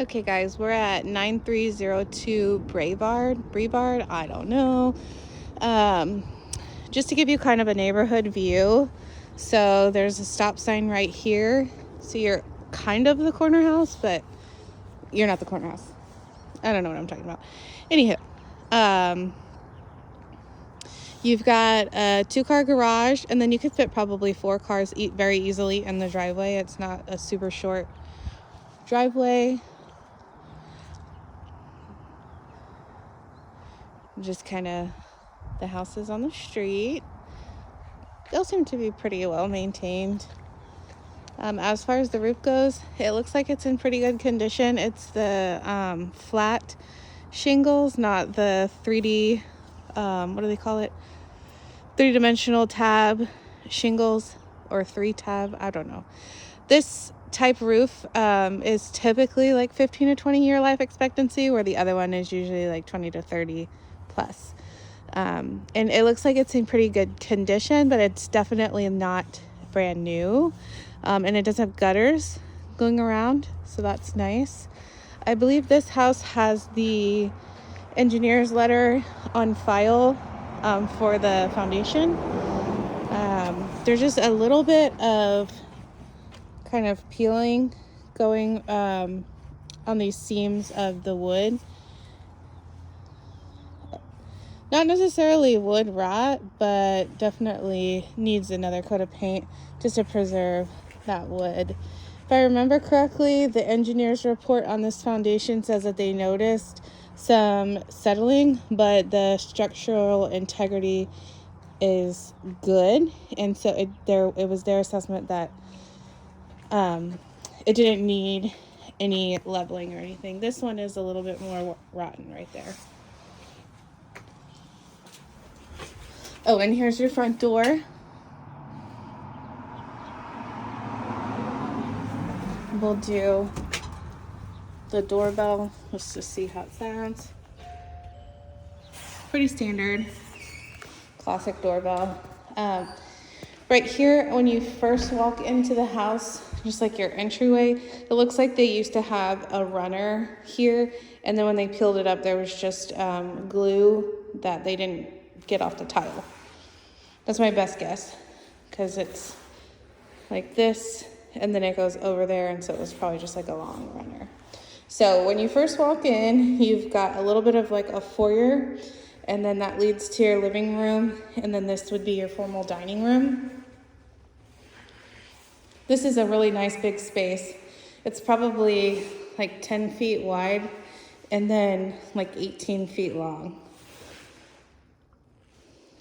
Okay, guys, we're at 9302 Brevard, I don't know. Just to give you kind of a neighborhood view. So there's a stop sign right here. So you're kind of the corner house, but you're not the corner house. I don't know what I'm talking about. Anywho, you've got a 2-car garage, and then you could fit probably 4 cars very easily in the driveway. It's not a super short driveway. Just kind of the houses on the street. They'll seem to be pretty well maintained. As far as the roof goes, it looks like it's in pretty good condition. It's the flat shingles, not the 3D, what do they call it? 3-dimensional tab shingles or 3-tab, I don't know. This type roof is typically like 15 to 20 year life expectancy, where the other one is usually like 20 to 30 plus. And it looks like it's in pretty good condition, but it's definitely not brand new. And it does have gutters going around, so that's nice. I believe this house has the engineer's letter on file for the foundation. There's just a little bit of kind of peeling going on these seams of the wood. Not necessarily wood rot, but definitely needs another coat of paint just to preserve that wood. If I remember correctly, the engineer's report on this foundation says that they noticed some settling, but the structural integrity is good, and so it was their assessment that it didn't need any leveling or anything. This one is a little bit more rotten right there. Oh, and here's your front door. We'll do the doorbell just to see how it sounds. Pretty standard, classic doorbell. Right here, when you first walk into the house, just like your entryway, it looks like they used to have a runner here, and then when they peeled it up, there was just glue that they didn't get off the tile. That's my best guess, because it's like this, and then it goes over there, and so it was probably just like a long runner. So when you first walk in, you've got a little bit of like a foyer, and then that leads to your living room, and then this would be your formal dining room. This is a really nice big space. It's probably like 10 feet wide, and then like 18 feet long.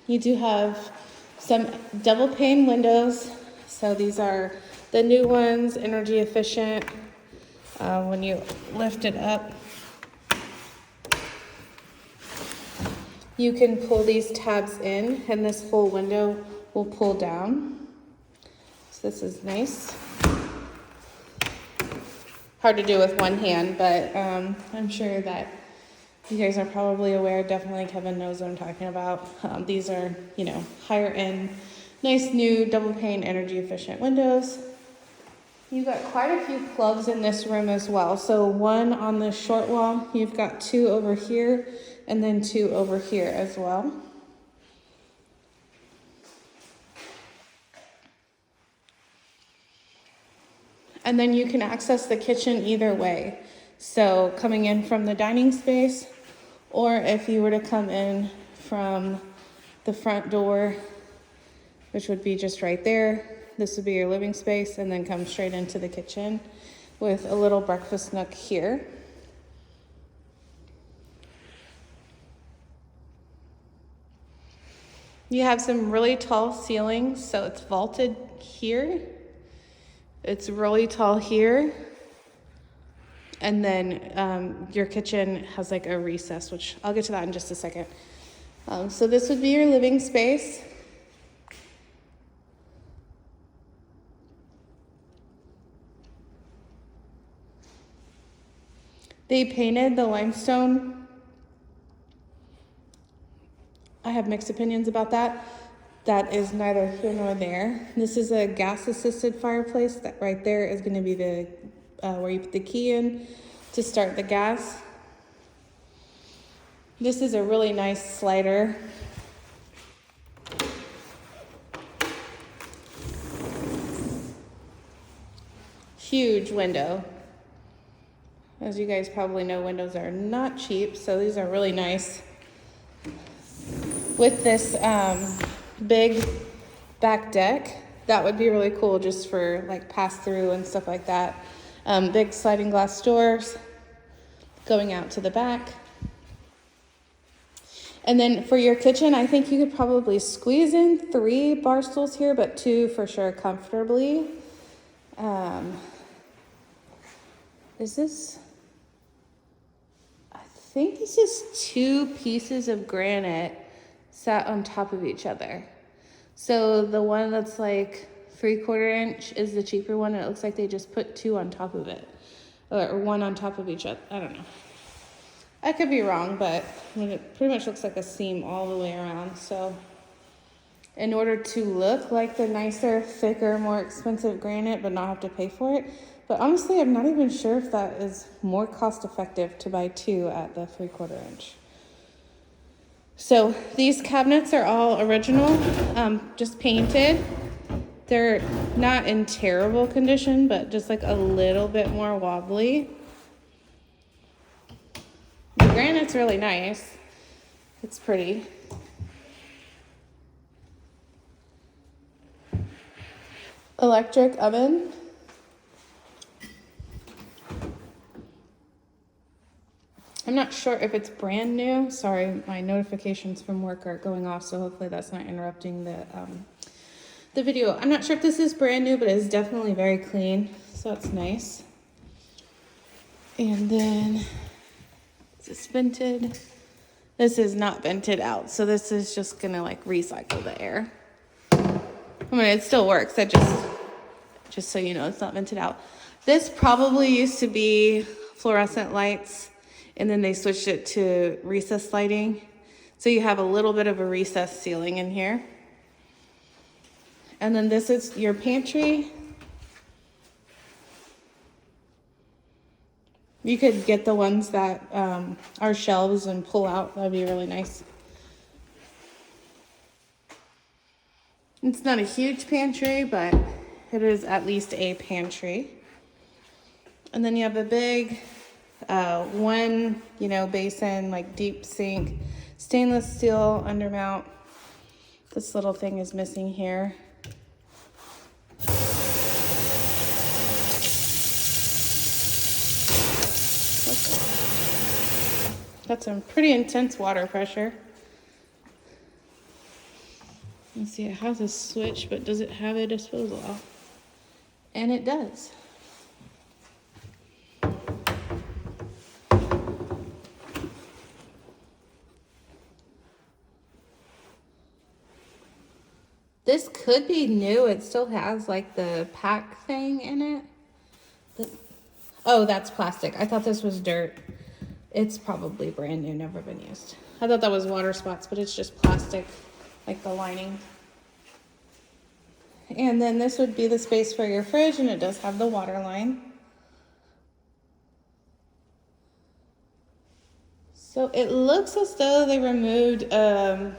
You do have some double pane windows. So these are the new ones, energy efficient. When you lift it up, you can pull these tabs in, and this whole window will pull down. So this is nice. Hard to do with one hand, but I'm sure that you guys are probably aware. Definitely Kevin knows what I'm talking about. These are, higher end, nice new double pane energy efficient windows. You've got quite a few plugs in this room as well. So one on the short wall, you've got 2 over here, and then 2 over here as well. And then you can access the kitchen either way. So coming in from the dining space, or if you were to come in from the front door, which would be just right there, this would be your living space, and then come straight into the kitchen with a little breakfast nook here. You have some really tall ceilings, so it's vaulted here. It's really tall here. And then your kitchen has like a recess, which I'll get to that in just a second. So this would be your living space. They painted the limestone. I have mixed opinions about that. That is neither here nor there. This is a gas-assisted fireplace. That right there is going to be the where you put the key in. to start the gas. This is a really nice slider. Huge window. As you guys probably know, windows are not cheap, so these are really nice. With this big back deck, that would be really cool just for like pass through and stuff like that. Big sliding glass doors going out to the back. And then for your kitchen, I think you could probably squeeze in 3 bar stools here, but 2 for sure comfortably. Is this, I think this is 2 pieces of granite sat on top of each other. So the one that's like 3/4 inch is the cheaper one. And it looks like they just put 2 on top of it, or 1 on top of each other. I don't know. I could be wrong, but I mean, it pretty much looks like a seam all the way around. So in order to look like the nicer, thicker, more expensive granite, but not have to pay for it. But honestly, I'm not even sure if that is more cost effective to buy 2 at the 3/4 inch. So these cabinets are all original, just painted. They're not in terrible condition, but just like a little bit more wobbly. The granite's really nice. It's pretty. Electric oven. I'm not sure if it's brand new. Sorry, my notifications from work are going off, so hopefully that's not interrupting the video. I'm not sure if this is brand new, but it's definitely very clean, so that's nice. And then, is this vented? This is not vented out, so this is just gonna like recycle the air. I mean, it still works. I just so you know, it's not vented out. This probably used to be fluorescent lights, and then they switched it to recessed lighting. So you have a little bit of a recessed ceiling in here. And then this is your pantry. You could get the ones that are shelves and pull out. That'd be really nice. It's not a huge pantry, but it is at least a pantry. And then you have a big one, basin, like deep sink, stainless steel undermount. This little thing is missing here. Got some pretty intense water pressure. Let's see, it has a switch, but does it have a disposal? And it does. This could be new. It still has like the pack thing in it. Oh, that's plastic. I thought this was dirt. It's probably brand new, never been used. I thought that was water spots, but it's just plastic, like the lining. And then this would be the space for your fridge, and it does have the water line. So it looks as though they removed, I'm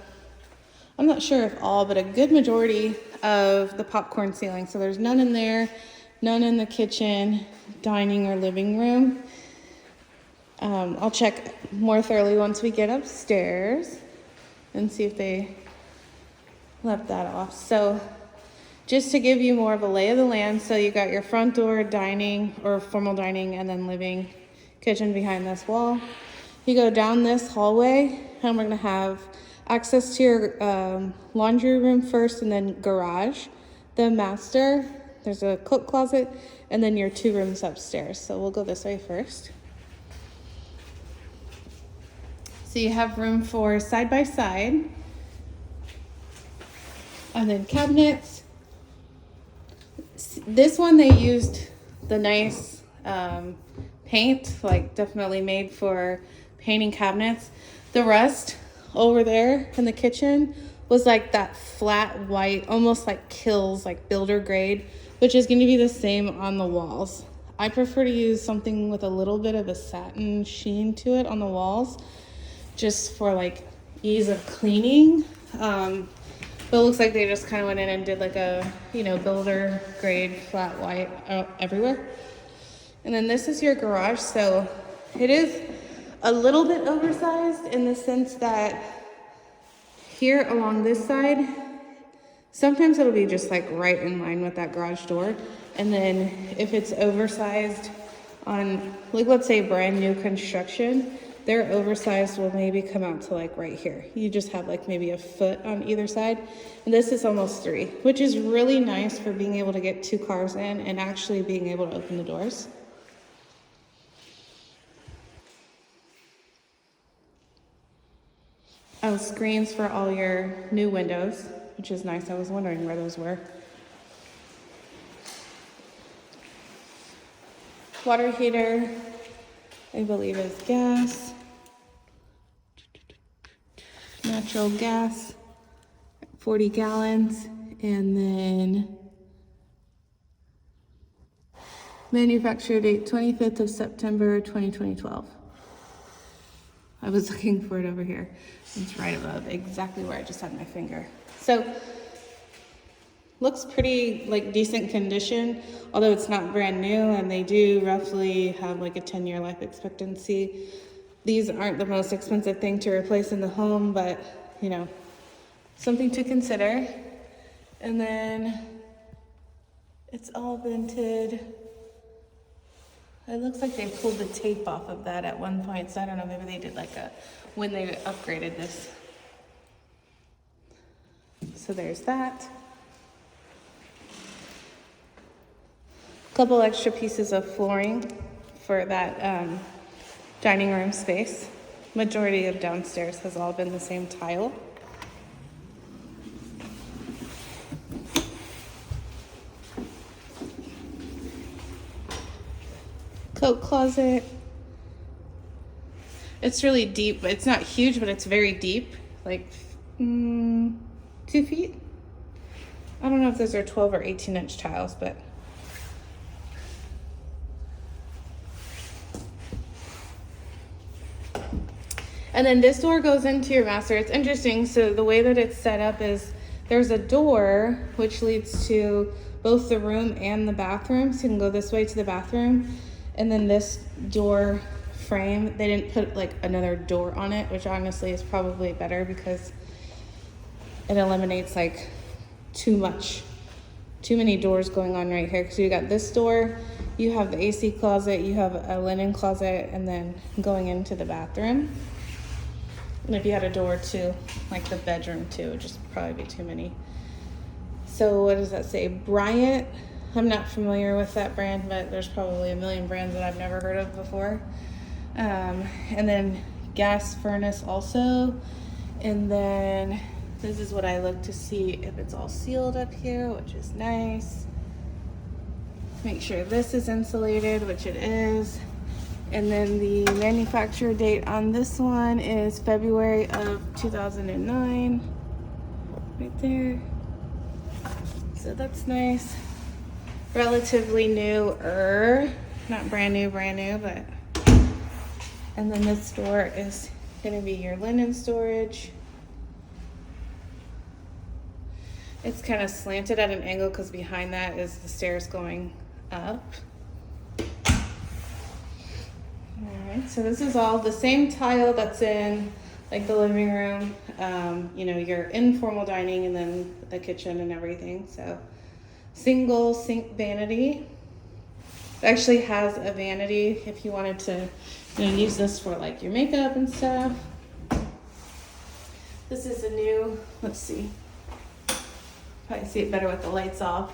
not sure if all, but a good majority of the popcorn ceiling. So there's none in there, none in the kitchen, dining, or living room. I'll check more thoroughly once we get upstairs and see if they left that off. So just to give you more of a lay of the land, so you got your front door, dining, or formal dining, and then living, kitchen behind this wall. You go down this hallway, and we're gonna have access to your laundry room first, and then garage. The master, there's a coat closet, and then your 2 rooms upstairs. So we'll go this way first. So you have room for side by side, and then cabinets. This one they used the nice paint, like definitely made for painting cabinets. The rest over there in the kitchen was like that flat white, almost like Kills, like builder grade, which is going to be the same on the walls. I prefer to use something with a little bit of a satin sheen to it on the walls, just for like ease of cleaning. But it looks like they just kind of went in and did like a, you know, builder grade flat white everywhere. And then this is your garage. So it is a little bit oversized in the sense that here along this side, sometimes it'll be just like right in line with that garage door. And then if it's oversized on, like, let's say brand new construction, their oversized will maybe come out to like right here. You just have like maybe a foot on either side. And this is almost 3, which is really nice for being able to get 2 cars in and actually being able to open the doors. Oh, screens for all your new windows, which is nice. I was wondering where those were. Water heater, I believe is gas. Natural gas, 40 gallons, and then manufacture date 25th of September 2012. I was looking for it over here. It's right above, exactly where I just had my finger. So, looks pretty like decent condition, although it's not brand new, and they do roughly have like a 10-year life expectancy. These aren't the most expensive thing to replace in the home, but you know, something to consider. And then it's all vented. It looks like they pulled the tape off of that at one point, so I don't know, maybe they did like a, when they upgraded this. So there's that. A couple extra pieces of flooring for that dining room space. Majority of downstairs has all been the same tile. Coat closet. It's really deep, but it's not huge, but it's very deep, like 2 feet. I don't know if those are 12 or 18-inch tiles, but and then this door goes into your master. It's interesting. So the way that it's set up is there's a door which leads to both the room and the bathroom. So you can go this way to the bathroom. And then this door frame, they didn't put like another door on it, which honestly is probably better because it eliminates like too many doors going on right here. So you got this door, you have the AC closet, you have a linen closet, and then going into the bathroom. And if you had a door to like the bedroom too, it would just probably be too many. So what does that say? Bryant. I'm not familiar with that brand, but there's probably a million brands that I've never heard of before. And then gas furnace also. And then this is what I look to see if it's all sealed up here, which is nice. Make sure this is insulated, which it is. And then the manufacturer date on this one is February of 2009. Right there. So that's nice. Relatively newer, not brand new, but. And then this door is gonna be your linen storage. It's kind of slanted at an angle because behind that is the stairs going up. All right, so this is all the same tile that's in like the living room, you know, your informal dining, and then the kitchen and everything. So single sink vanity. It actually has a vanity if you wanted to, you know, use this for like your makeup and stuff. This is a new, let's see, probably see it better with the lights off.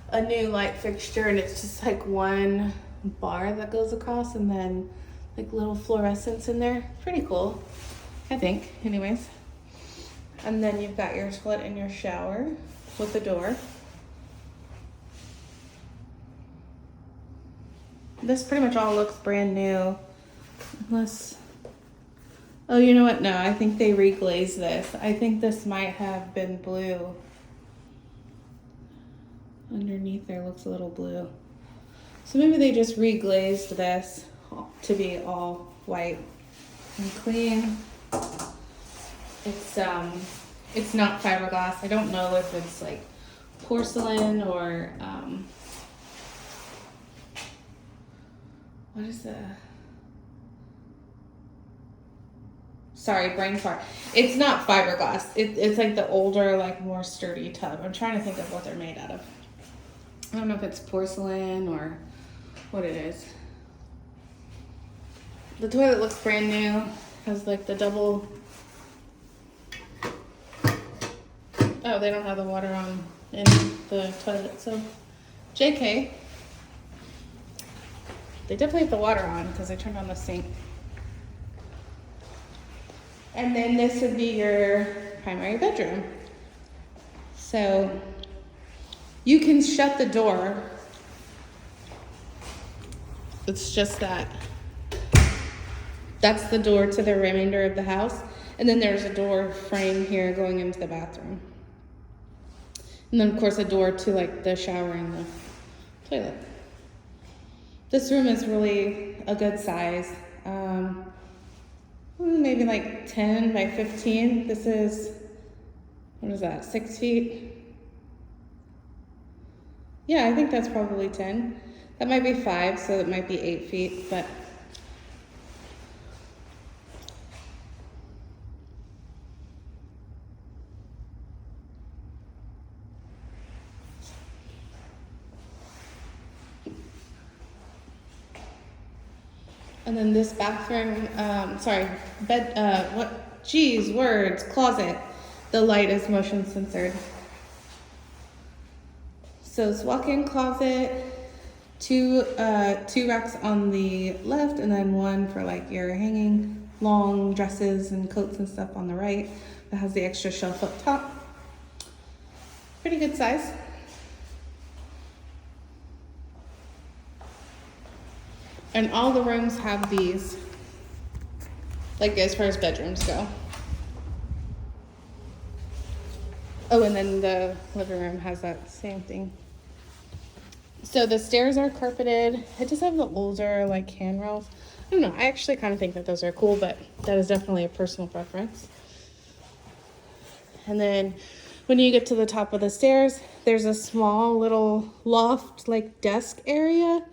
A new light fixture, and it's just like one bar that goes across and then like little fluorescents in there. Pretty cool, I think, anyways. And then you've got your toilet and your shower with the door. This pretty much all looks brand new, unless, oh, you know what? No, I think they reglazed this. I think this might have been blue. Underneath there looks a little blue. So maybe they just reglazed this to be all white and clean. It's not fiberglass. I don't know if it's like porcelain or what is the? Sorry, brain fart. It's not fiberglass. It's like the older, like more sturdy tub. I'm trying to think of what they're made out of. I don't know if it's porcelain or what it is. The toilet looks brand new. Has like the double. Oh, they don't have the water on in the toilet, so JK. They definitely have the water on because I turned on the sink. And then this would be your primary bedroom. So you can shut the door. It's just that that's the door to the remainder of the house. And then there's a door frame here going into the bathroom. And then of course a door to like the shower and the toilet. This room is really a good size. Maybe like 10 by 15. This is, what is that, 6 feet? Yeah, I think that's probably 10. That might be 5, so it might be 8 feet, but. And then this bathroom, closet. The light is motion censored. So it's walk-in closet, two racks on the left, and then one for like your hanging long dresses and coats and stuff on the right. That has the extra shelf up top. Pretty good size. And all the rooms have these, like as far as bedrooms go. Oh, and then the living room has that same thing. So the stairs are carpeted. I just have the older like handrails. I don't know, I actually kind of think that those are cool, but that is definitely a personal preference. And then when you get to the top of the stairs, there's a small little loft like desk area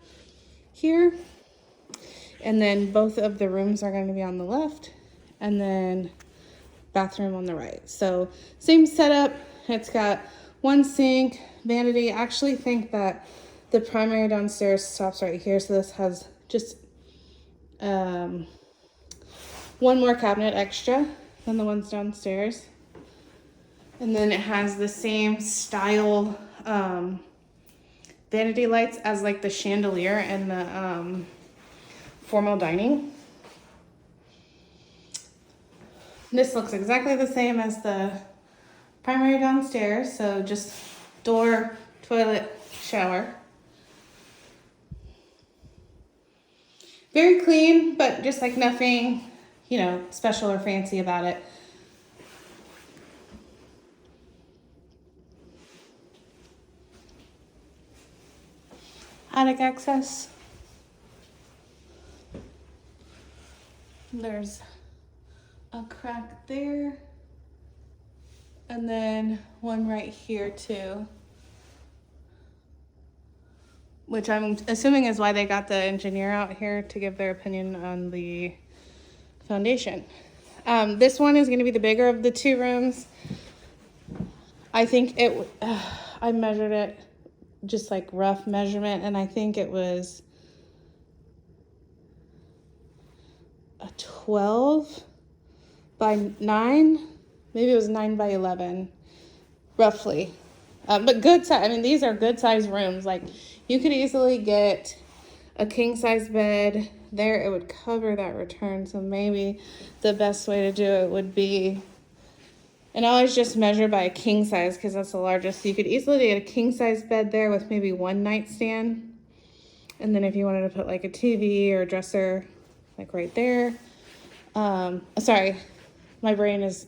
here. And then both of the rooms are going to be on the left, and then bathroom on the right. So same setup. It's got one sink, vanity. I actually think that the primary downstairs stops right here. So this has just one more cabinet extra than the ones downstairs. And then it has the same style vanity lights as like the chandelier and the formal dining. This looks exactly the same as the primary downstairs, so just door, toilet, shower. Very clean, but just like nothing, you know, special or fancy about it. Attic access. There's a crack there, and then one right here too, which I'm assuming is why they got the engineer out here to give their opinion on the foundation. This one is going to be the bigger of the two rooms. I think I measured it, just like rough measurement, and I think it was a 12 by 9, maybe it was 9 by 11, roughly. But good size. I mean, these are good size rooms. Like, you could easily get a king size bed there. It would cover that return. So maybe the best way to do it would be, and I always just measure by a king size because that's the largest. So you could easily get a king size bed there with maybe one nightstand. And then if you wanted to put like a TV or a dresser, like right there. Sorry, my brain is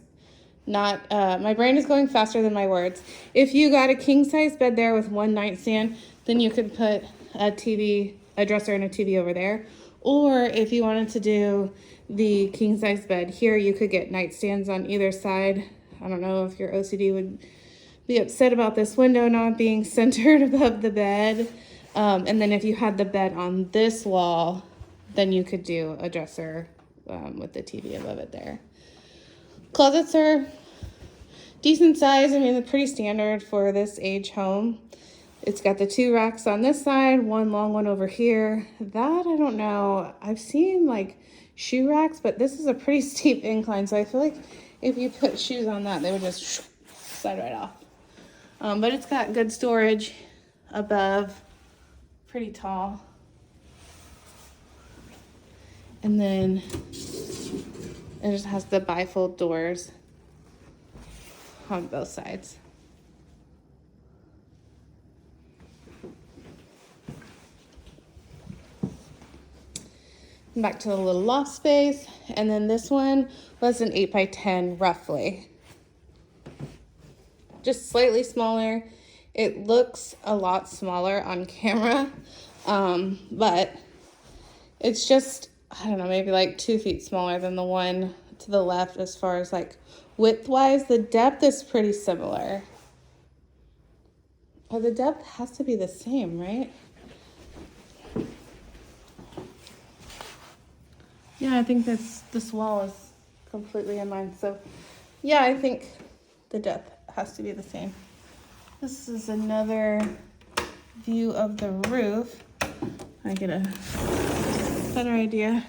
going faster than my words. If you got a king size bed there with one nightstand, then you could put a TV a dresser and a TV over there. Or if you wanted to do the king size bed here, you could get nightstands on either side. I don't know if your OCD would be upset about this window not being centered above the bed. And then if you had the bed on this wall, then you could do a dresser with the TV above it there. Closets are decent size. I mean, they're pretty standard for this age home. It's got the 2 racks on this side, 1 long one over here. That, I don't know. I've seen like shoe racks, but this is a pretty steep incline. So I feel like if you put shoes on that, they would just slide right off. But it's got good storage above, pretty tall. And then it just has the bifold doors on both sides. Back to the little loft space. And then this one was an 8 by 10 roughly. Just slightly smaller. It looks a lot smaller on camera, but it's just, I don't know, maybe like 2 feet smaller than the one to the left as far as like width wise. The depth is pretty similar. Oh, the depth has to be the same, right? Yeah, I think this wall is completely in line. So yeah, I think the depth has to be the same. This is another view of the roof. I get a better idea.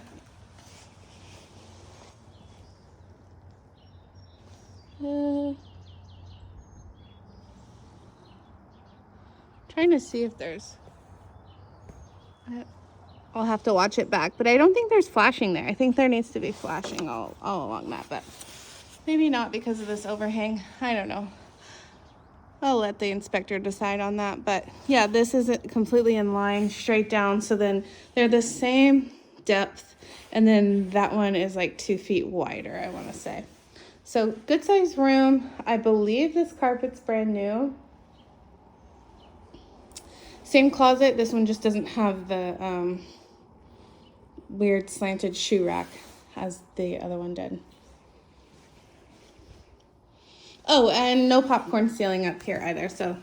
Trying to see if there's, I'll have to watch it back, but I don't think there's flashing there. I think there needs to be flashing all along that, but maybe not because of this overhang. I don't know. I'll let the inspector decide on that. But yeah, this isn't completely in line straight down. So then they're the same depth. And then that one is like 2 feet wider, I want to say. So good sized room. I believe this carpet's brand new. Same closet. This one just doesn't have the weird slanted shoe rack as the other one did. Oh, and no popcorn ceiling up here either, so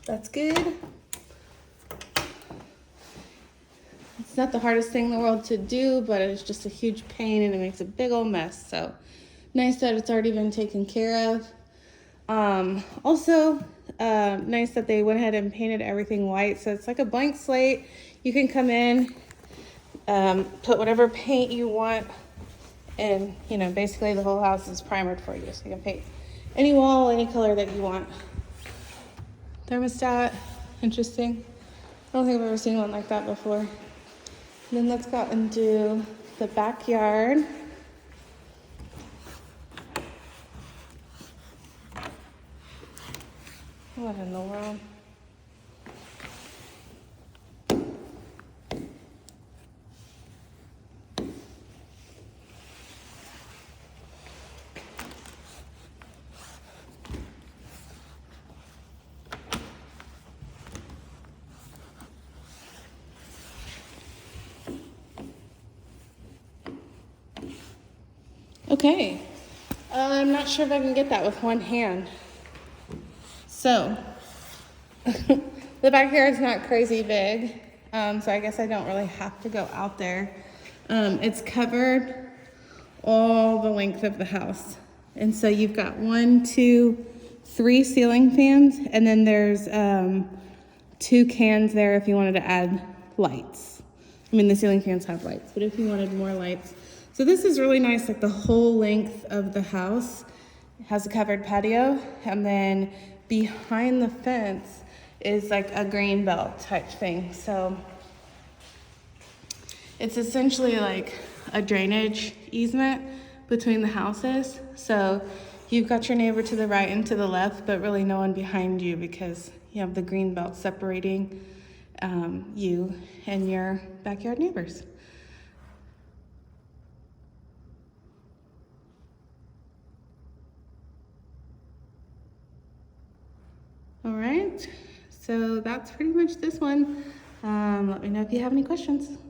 that's good. It's not the hardest thing in the world to do, but it's just a huge pain and it makes a big old mess. So nice that it's already been taken care of. Also, nice that they went ahead and painted everything white. So it's like a blank slate. You can come in, put whatever paint you want. And, you know, basically the whole house is primered for you. So you can paint any wall, any color that you want. Thermostat, interesting. I don't think I've ever seen one like that before. And then let's go into the backyard. What in the world? Okay, I'm not sure if I can get that with one hand. So, the backyard's not crazy big, so I guess I don't really have to go out there. It's covered all the length of the house. And so you've got 1, 2, 3 ceiling fans, and then there's 2 cans there if you wanted to add lights. I mean, the ceiling fans have lights, but if you wanted more lights. So this is really nice, like the whole length of the house. It has a covered patio, and then behind the fence is like a green belt type thing. So it's essentially like a drainage easement between the houses. So you've got your neighbor to the right and to the left, but really no one behind you because you have the green belt separating you and your backyard neighbors. All right, so that's pretty much this one. Let me know if you have any questions.